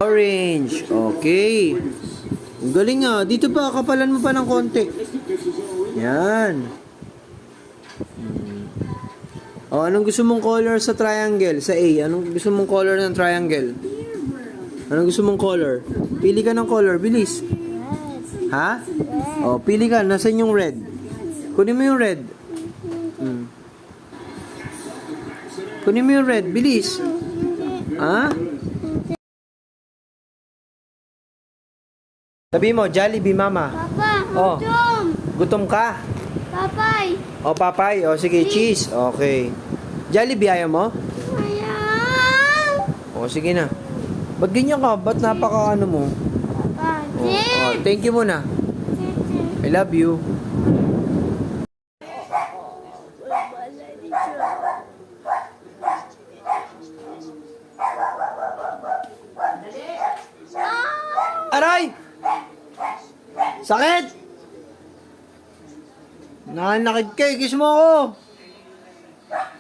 Orange. Okay. Ang galing nga. Dito pa, kapalan mo pa ng konti. Yan. O, anong gusto mong color sa triangle? Sa A, anong gusto mong color ng triangle? Anong gusto mong color? Pili ka ng color, bilis. Ha? O, pili ka. Nasaan yung red? Kunin mo yung red. Kunin mo yung red, bilis. Ha? Sabi mo, Jollibee, mama. Papa, Oh. gutom. Gutom ka? Papay. O, papay. O, sige, cheese. Okay. Jollibee, ayaw mo? Ayaw. O, sige na. Ba't ganyan ka? Ba't napaka ano mo? Papa, O, thank you muna. I love you. Aray! Sakit! Nanakit ka eh. Kiss mo ako.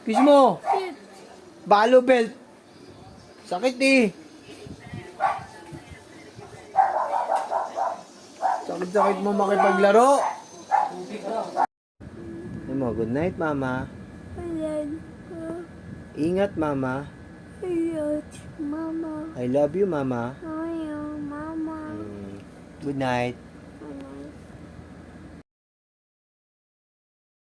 Kiss mo. Balo belt. Sakit eh. Sakit-sakit mo makipaglaro. Good night, mama. Ingat, mama. Mama. I love you, mama. Ayaw, Mama. Good night.